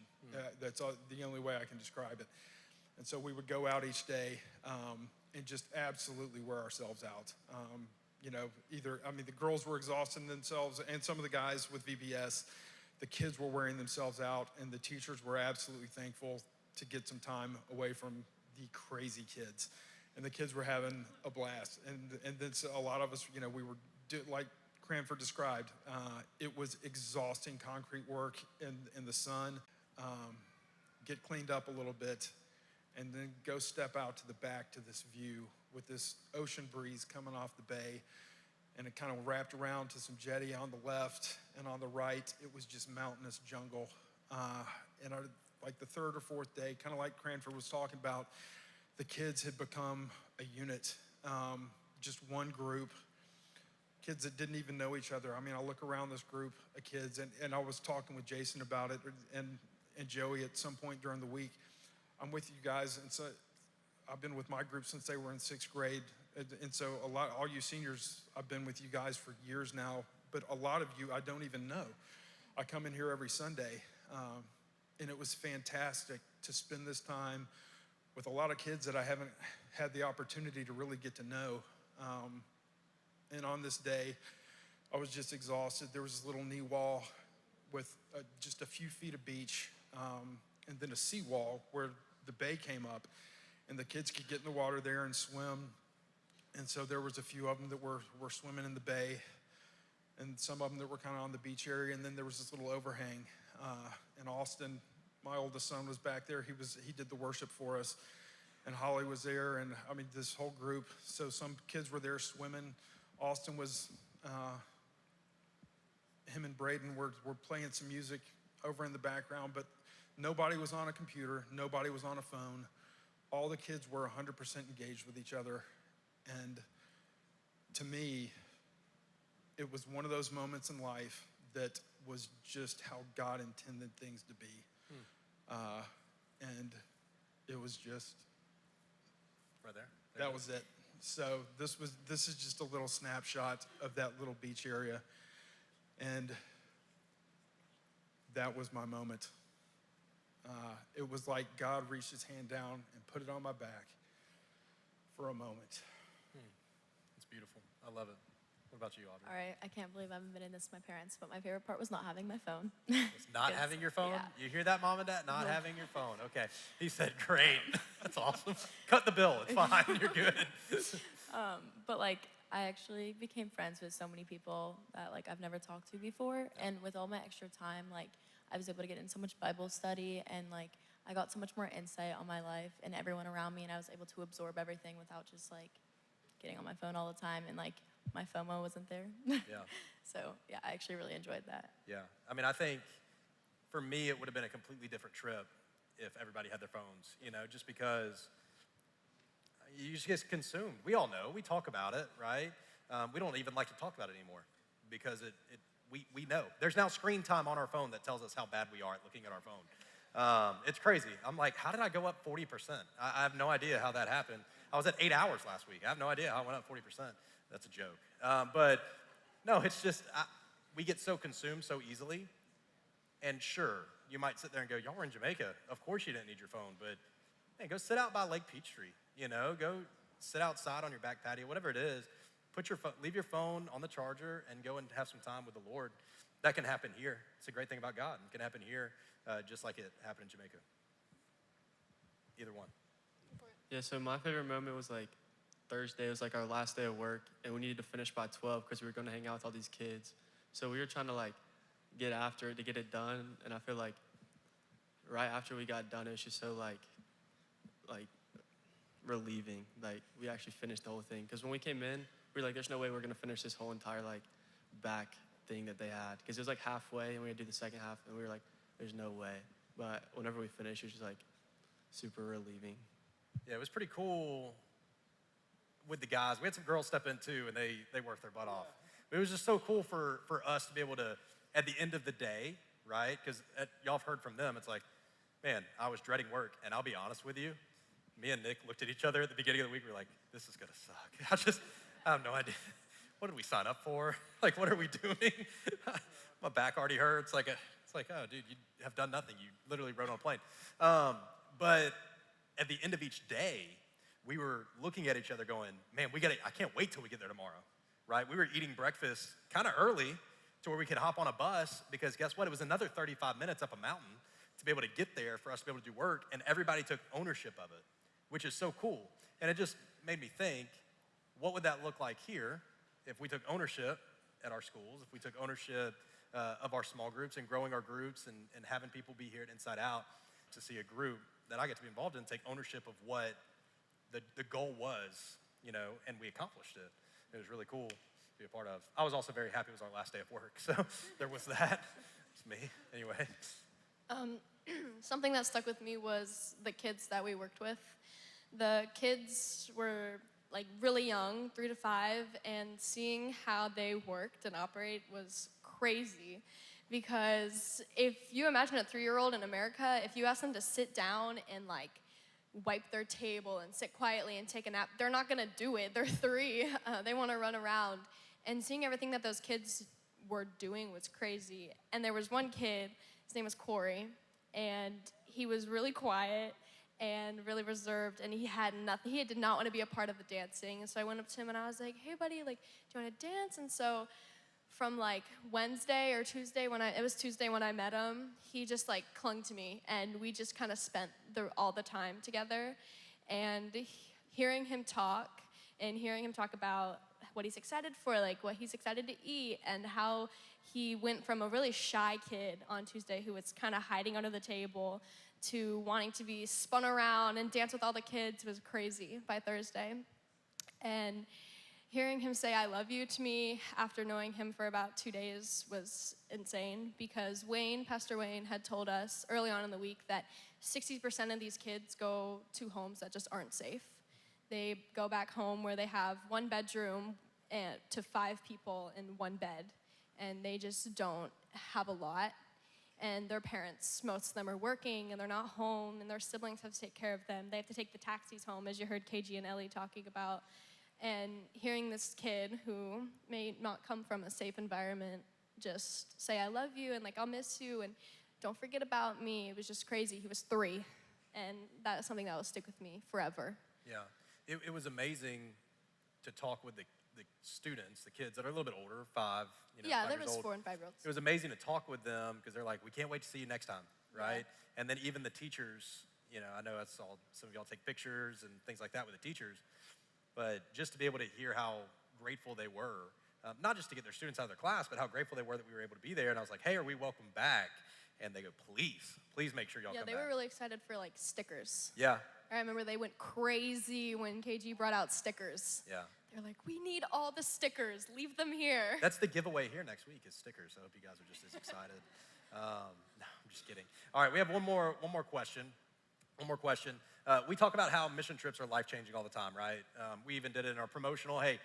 That's the only way I can describe it. And so we would go out each day and just absolutely wear ourselves out. The girls were exhausting themselves, and some of the guys with VBS, the kids were wearing themselves out, and the teachers were absolutely thankful to get some time away from the crazy kids. And the kids were having a blast. And then so a lot of us, we were like Cranford described, it was exhausting concrete work in the sun. Get cleaned up a little bit, and then go step out to the back to this view with this ocean breeze coming off the bay, and it kind of wrapped around to some jetty on the left, and on the right, it was just mountainous jungle. And like the 3rd or 4th day, kind of like Cranford was talking about, the kids had become a unit, just one group. Kids that didn't even know each other. I mean, I look around this group of kids, and I was talking with Jason about it, and Joey at some point during the week. I'm with you guys, and so I've been with my group since they were in 6th grade, and so all you seniors, I've been with you guys for years now, but a lot of you I don't even know. I come in here every Sunday, and it was fantastic to spend this time with a lot of kids that I haven't had the opportunity to really get to know. And on this day, I was just exhausted. There was this little knee wall with just a few feet of beach, and then a seawall where the bay came up, and the kids could get in the water there and swim. And so there was a few of them that were swimming in the bay, and some of them that were kind of on the beach area. And then there was this little overhang. And Austin, my oldest son, was back there. He did the worship for us, and Holly was there, and I mean this whole group. So some kids were there swimming. Austin was, him and Braden were playing some music over in the background, but nobody was on a computer, nobody was on a phone. All the kids were 100% engaged with each other. And to me, it was one of those moments in life that was just how God intended things to be. And it was just, Right there. that was it. So this is just a little snapshot of that little beach area. And that was my moment. It was like God reached his hand down and put it on my back for a moment. It's beautiful. I love it. What about you, Audrey? All right, I can't believe I haven't been in this with my parents, but my favorite part was not having my phone. It's not Yes, having your phone? yeah. You hear that, Mom and Dad? Not having your phone. Okay. He said, great. That's awesome. Cut the bill. It's fine. You're good. But like, I actually became friends with so many people that like I've never talked to before. And with all my extra time, like I was able to get in so much Bible study, and like I got so much more insight on my life and everyone around me, and I was able to absorb everything without just like getting on my phone all the time, and like my FOMO wasn't there. Yeah. So yeah, I actually really enjoyed that. Yeah. I mean, I think for me, it would have been a completely different trip if everybody had their phones, just because you just get consumed. We all know. We talk about it, right? We don't even like to talk about it anymore because we know. There's now screen time on our phone that tells us how bad we are at looking at our phone. It's crazy. I'm like, how did I go up 40%? I have no idea how that happened. I was at 8 hours last week. I have no idea how I went up 40%. That's a joke. But no, it's just, we get so consumed so easily. And sure, you might sit there and go, y'all were in Jamaica. Of course you didn't need your phone, but man, go sit out by Lake Peachtree. Go sit outside on your back patio, whatever it is. Leave your phone on the charger and go and have some time with the Lord. That can happen here. It's a great thing about God. It can happen here just like it happened in Jamaica. Either one. Yeah, so my favorite moment was like Thursday. It was like our last day of work, and we needed to finish by 12 because we were going to hang out with all these kids. So we were trying to like get after it to get it done, and I feel like right after we got done, it was just so like relieving. Like we actually finished the whole thing. Because when we came in, we were like, there's no way we're going to finish this whole entire like back thing that they had. Because it was like halfway, and we had to do the second half, and we were like, there's no way. But whenever we finished, it was just like super relieving. Yeah, it was pretty cool with the guys. We had some girls step in too, and they worked their butt off. But it was just so cool for us to be able to, at the end of the day, right? Because y'all have heard from them, it's like, man, I was dreading work. And I'll be honest with you, me and Nick looked at each other at the beginning of the week. We were like, this is gonna suck. I have no idea. What did we sign up for? Like, what are we doing? My back already hurts. It's like, oh, dude, you have done nothing. You literally rode on a plane. But at the end of each day, we were looking at each other going, man, I can't wait till we get there tomorrow, right? We were eating breakfast kind of early to where we could hop on a bus because guess what? It was another 35 minutes up a mountain to be able to get there for us to be able to do work, and everybody took ownership of it, which is so cool. And it just made me think, what would that look like here if we took ownership at our schools, if we took ownership of our small groups and growing our groups and having people be here at Inside Out to see a group that I get to be involved in take ownership of what the goal was, and we accomplished it. It was really cool to be a part of. I was also very happy it was our last day of work, so there was that. It's me, anyway. Something that stuck with me was the kids that we worked with. The kids were like really young, 3 to 5, and seeing how they worked and operate was crazy. Because if you imagine a 3-year-old in America, if you ask them to sit down and like wipe their table and sit quietly and take a nap, they're not gonna do it. They're 3. They wanna run around. And seeing everything that those kids were doing was crazy. And there was one kid, his name was Corey, and he was really quiet and really reserved, and he had nothing. He did not want to be a part of the dancing. And so I went up to him and I was like, hey buddy, like, do you want to dance? And so from like Wednesday or Tuesday it was Tuesday when I met him, he just like clung to me, and we just kind of spent all the time together. And hearing him talk about what he's excited for, like what he's excited to eat, and how he went from a really shy kid on Tuesday who was kind of hiding under the table to wanting to be spun around and dance with all the kids was crazy by Thursday. And hearing him say I love you to me after knowing him for about 2 days was insane, because Pastor Wayne had told us early on in the week that 60% of these kids go to homes that just aren't safe. They go back home where they have 1 bedroom to 5 people in 1 bed, and they just don't have a lot. And their parents, most of them are working, and they're not home, and their siblings have to take care of them. They have to take the taxis home, as you heard KG and Ellie talking about. And hearing this kid who may not come from a safe environment just say, I love you, and like, I'll miss you, and don't forget about me, it was just crazy. He was 3, and that is something that will stick with me forever. Yeah, it was amazing to talk with the students, the kids that are a little bit older, 5, yeah, 5 there years was old. 4 and 5-year-olds. It was amazing to talk with them because they're like, we can't wait to see you next time, right? Yeah. And then even the teachers, I know I saw some of y'all take pictures and things like that with the teachers, but just to be able to hear how grateful they were, not just to get their students out of their class, but how grateful they were that we were able to be there. And I was like, hey, are we welcome back? And they go, please make sure y'all come back. Yeah, they were really excited for like stickers. Yeah. I remember they went crazy when KG brought out stickers. Yeah. They're like, we need all the stickers. Leave them here. That's the giveaway here next week is stickers. I hope you guys are just as excited. No, I'm just kidding. All right, we have one more question. We talk about how mission trips are life-changing all the time, right? We even did it in our promotional. Hey,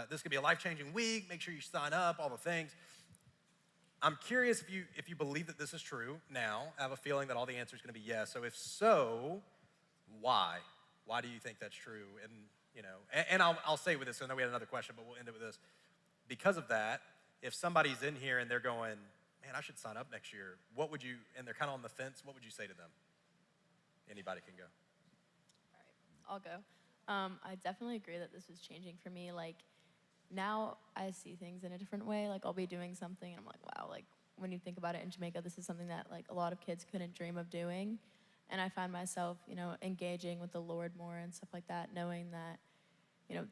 this could be a life-changing week. Make sure you sign up, all the things. I'm curious if you believe that this is true now. I have a feeling that all the answer is going to be yes. So if so, why? Why do you think that's true? And and I'll say with this. I know we had another question, but we'll end it with this. Because of that, if somebody's in here and they're going, man, I should sign up next year, what would you? And they're kind of on the fence. What would you say to them? Anybody can go. I'll go. I definitely agree that this is changing for me. Like, now I see things in a different way. Like, I'll be doing something and I'm like, wow, like, when you think about it in Jamaica, this is something that, like, a lot of kids couldn't dream of doing. And I find myself, engaging with the Lord more and stuff like that, knowing that,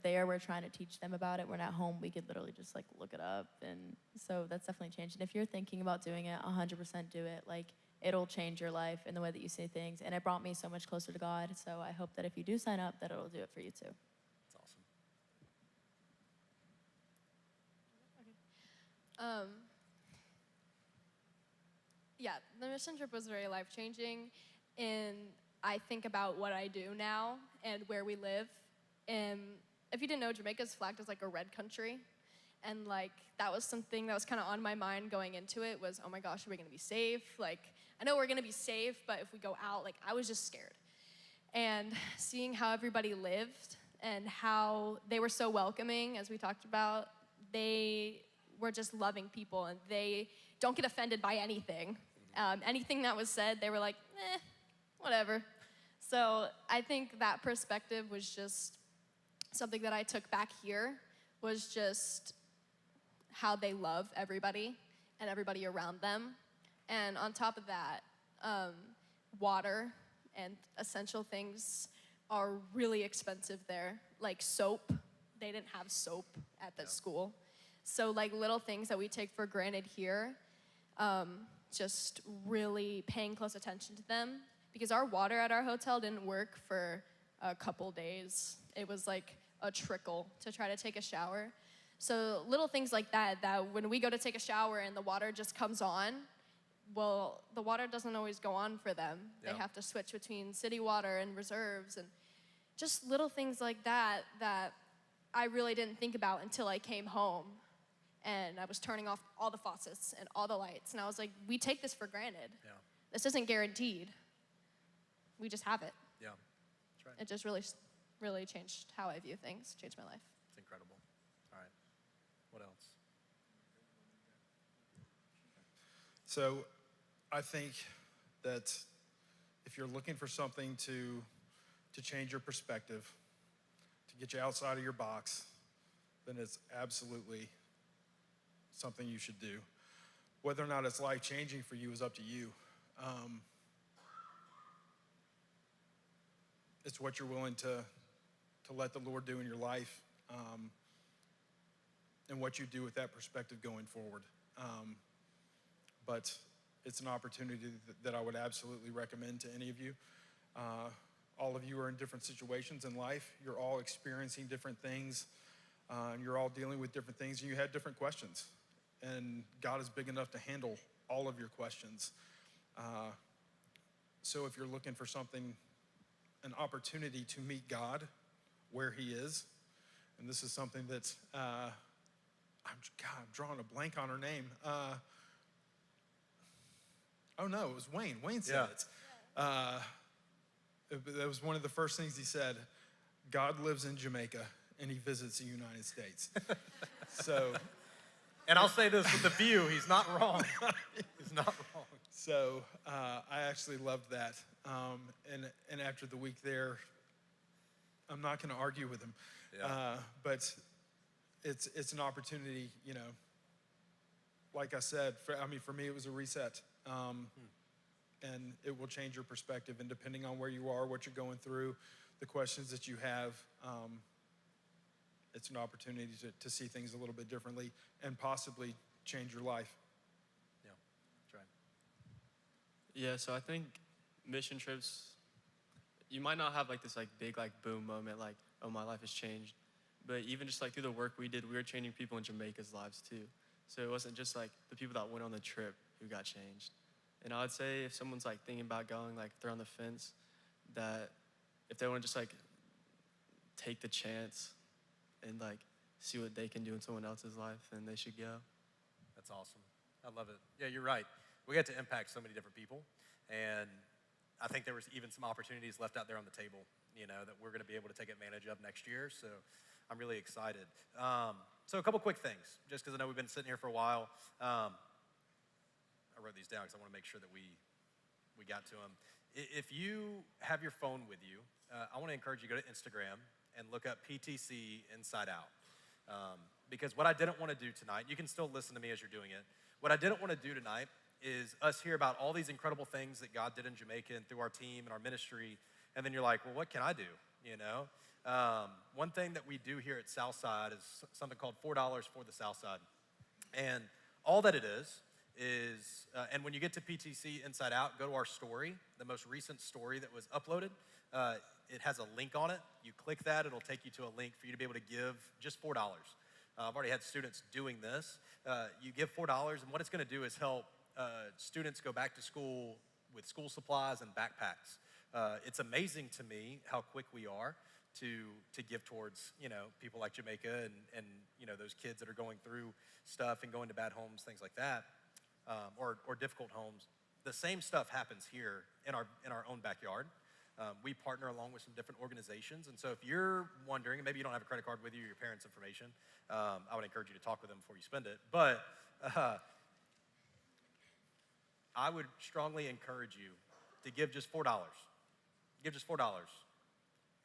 there we're trying to teach them about it. We're not home. We could literally just, like, look it up. And so that's definitely changed. And if you're thinking about doing it, 100% do it. Like, it'll change your life in the way that you see things. And it brought me so much closer to God. So I hope that if you do sign up, that it'll do it for you too. That's awesome. Yeah, the mission trip was very life-changing, and I think about what I do now and where we live. And if you didn't know, Jamaica's flagged as like a red country, and like that was something that was kind of on my mind going into it was, oh my gosh, are we gonna be safe? Like, I know we're gonna be safe, but if we go out, like I was just scared. And seeing how everybody lived and how they were so welcoming, as we talked about, they were just loving people, and they don't get offended by anything. Anything that was said, they were like, whatever. So I think that perspective was just something that I took back here, was just how they love everybody and everybody around them. And on top of that, water and essential things are really expensive there. Like soap, they didn't have soap at the school. So like little things that we take for granted here, just really paying close attention to them, because our water at our hotel didn't work for a couple days. It was like a trickle to try to take a shower. So little things like that when we go to take a shower and the water just comes on, well, the water doesn't always go on for them. Yeah. They have to switch between city water and reserves, and just little things like that I really didn't think about until I came home. And I was turning off all the faucets and all the lights. And I was like, we take this for granted. Yeah. This isn't guaranteed. We just have it. Yeah. That's right. It just really, really changed how I view things, changed my life. It's incredible. All right. What else? So I think that if you're looking for something to change your perspective, to get you outside of your box, then it's absolutely something you should do. Whether or not it's life-changing for you is up to you. It's what you're willing to let the Lord do in your life, and what you do with that perspective going forward. But it's an opportunity that I would absolutely recommend to any of you. All of you are in different situations in life. You're all experiencing different things, and you're all dealing with different things, and you have different questions. And God is big enough to handle all of your questions. So if you're looking for something, an opportunity to meet God where he is, and this is something that's, I'm drawing a blank on her name. Oh no, it was Wayne. Wayne said it. That was one of the first things he said. God lives in Jamaica and he visits the United States. So. And I'll say this with the view, he's not wrong. He's not wrong. So I actually loved that. And after the week there, I'm not going to argue with him. Yeah. But it's an opportunity, like I said, for me, it was a reset. And it will change your perspective. And depending on where you are, what you're going through, the questions that you have, it's an opportunity to see things a little bit differently and possibly change your life. Yeah, that's right. Yeah, so I think mission trips, you might not have like this like big like boom moment like, oh, my life has changed. But even just like through the work we did, we were changing people in Jamaica's lives too. So it wasn't just like the people that went on the trip who got changed. And I would say if someone's like thinking about going, like they're on the fence, that if they want to just like take the chance and like see what they can do in someone else's life, then they should go. That's awesome. I love it. Yeah, you're right. We get to impact so many different people, and I think there was even some opportunities left out there on the table, that we're going to be able to take advantage of next year. So I'm really excited. So a couple quick things, just because I know we've been sitting here for a while. I wrote these down because I want to make sure that we got to them. If you have your phone with you, I want to encourage you to go to Instagram and look up PTC Inside Out. Because what I didn't want to do tonight, you can still listen to me as you're doing it. What I didn't want to do tonight is us hear about all these incredible things that God did in Jamaica and through our team and our ministry, and then you're like, well, what can I do, One thing that we do here at Southside is something called $4 for the Southside. And all that it is, and when you get to PTC Inside Out, go to our story, the most recent story that was uploaded. It has a link on it. You click that, it'll take you to a link for you to be able to give just $4. I've already had students doing this. You give $4, and what it's going to do is help students go back to school with school supplies and backpacks. It's amazing to me how quick we are to give towards people like Jamaica and those kids that are going through stuff and going to bad homes, things like that, or difficult homes. The same stuff happens here in our own backyard. We partner along with some different organizations, and so if you're wondering, and maybe you don't have a credit card with you or your parents' information, I would encourage you to talk with them before you spend it. But I would strongly encourage you to give just $4. Give just $4.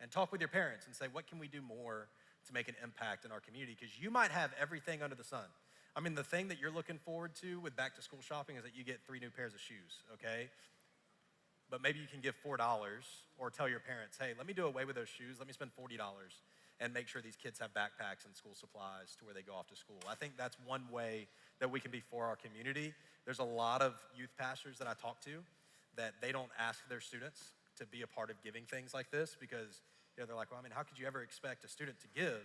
And talk with your parents and say, what can we do more to make an impact in our community? Because you might have everything under the sun. I mean, the thing that you're looking forward to with back to school shopping is that you get 3 new pairs of shoes, okay? But maybe you can give $4 or tell your parents, hey, let me do away with those shoes. Let me spend $40 and make sure these kids have backpacks and school supplies to where they go off to school. I think that's one way that we can be for our community. There's a lot of youth pastors that I talk to that they don't ask their students to be a part of giving things like this because they're like, well, I mean, how could you ever expect a student to give?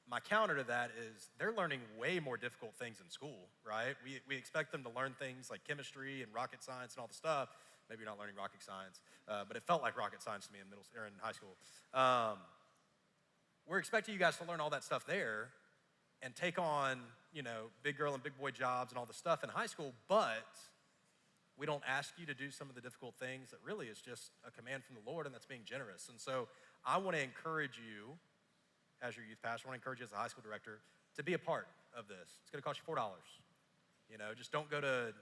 My counter to that is they're learning way more difficult things in school, right? We expect them to learn things like chemistry and rocket science and all the stuff. Maybe you're not learning rocket science, but it felt like rocket science to me in high school. We're expecting you guys to learn all that stuff there and take on, big girl and big boy jobs and all the stuff in high school, but we don't ask you to do some of the difficult things that really is just a command from the Lord, and that's being generous. And so I want to encourage you as your youth pastor, I want to encourage you as a high school director to be a part of this. It's going to cost you $4. Just don't go to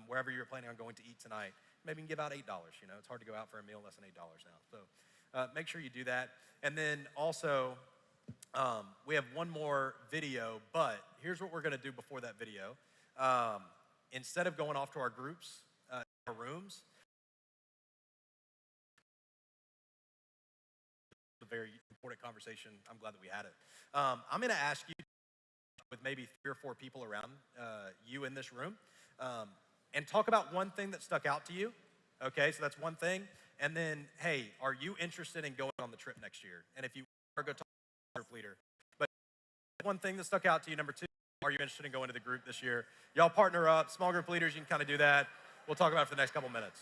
wherever you're planning on going to eat tonight. Maybe you can give out $8. It's hard to go out for a meal less than $8 now. So make sure you do that. And then also, we have one more video, but here's what we're going to do before that video. Instead of going off to our groups, our rooms, a very important conversation. I'm glad that we had it. I'm going to ask you with maybe 3 or 4 people around you in this room and talk about one thing that stuck out to you. Okay, so that's one thing. And then, hey, are you interested in going on the trip next year? And if you are, go talk to the group leader. But one thing that stuck out to you, number 2, are you interested in going to the group this year? Y'all partner up, small group leaders, you can kind of do that. We'll talk about it for the next couple minutes.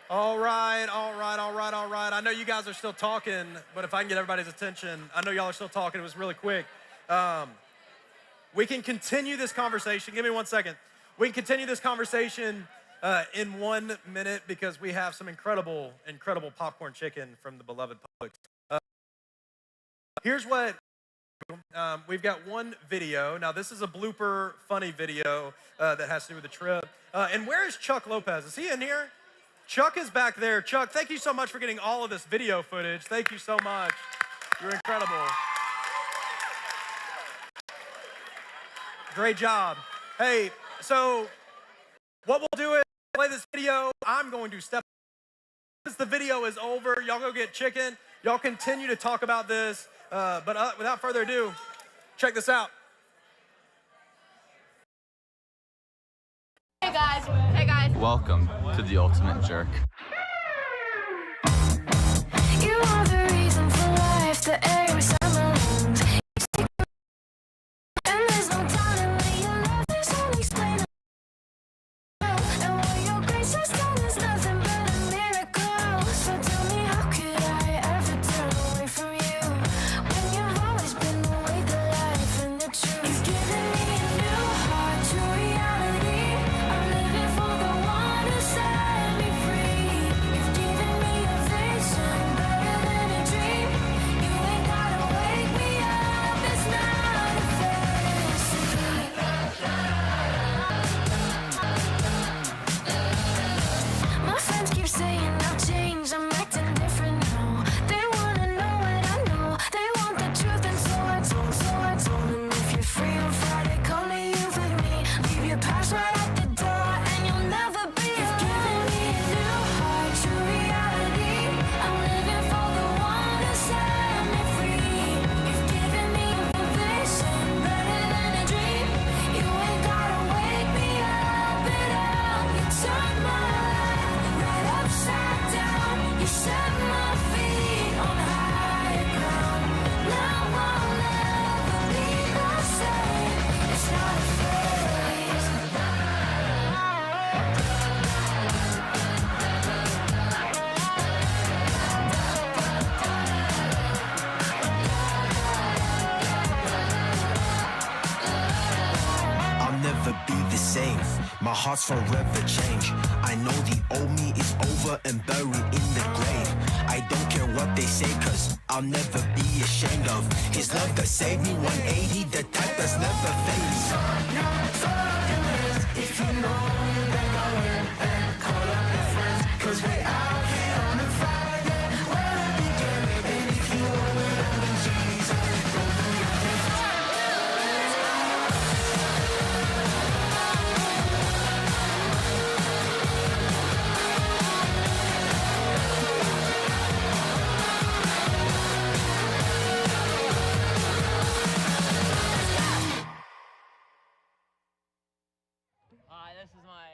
All right. I know you guys are still talking, but if I can get everybody's attention, I know y'all are still talking. It was really quick. We can continue this conversation. Give me 1 second. We can continue this conversation in 1 minute because we have some incredible popcorn chicken from the beloved Publix. Here's what we've got one video. Now, this is a blooper, funny video that has to do with the trip. And where is Chuck Lopez? Is he in here? Chuck is back there. Chuck, thank you so much for getting all of this video footage. Thank you so much. You're incredible. Great job. Hey, so what we'll do is play this video. I'm going to step. Since the video is over, y'all go get chicken. Y'all continue to talk about this. But without further ado, check this out. Hey guys. Welcome to the Ultimate Jerk. You are the reason for life, the air inside my lungs. And there's no telling where your love is unexplainable. And what your grace has done is nothing but a miracle. So tell me, how could I ever turn away from you when you've always been the way, the life, and the truth? You've given me a new heart, true reality. I'm living for the one who set me free. You've given me a vision better than a dream. You ain't gotta wake me up, it's not a fantasy. My friends keep saying I've changed, I'm acting different now. They wanna know what I know, they want the truth, and so I told them, if you're free on Friday, come to youth with me. Leave your past right at the door, and you'll never be alone. You've given me a new heart, true reality. I'm living for the one who set me free. You've given me a vision better than a dream. You ain't gotta wake me up at all. You turned my life right upside down. You set my feet on higher ground. Now I'll never be the same. It's not a phase. I'll never be the same. My heart's forever changed. I know the old me is over and buried in the grave. I don't care what they say, cause I'll never be ashamed of his love that saved me. 180, the type that's never fades. Hi, this is my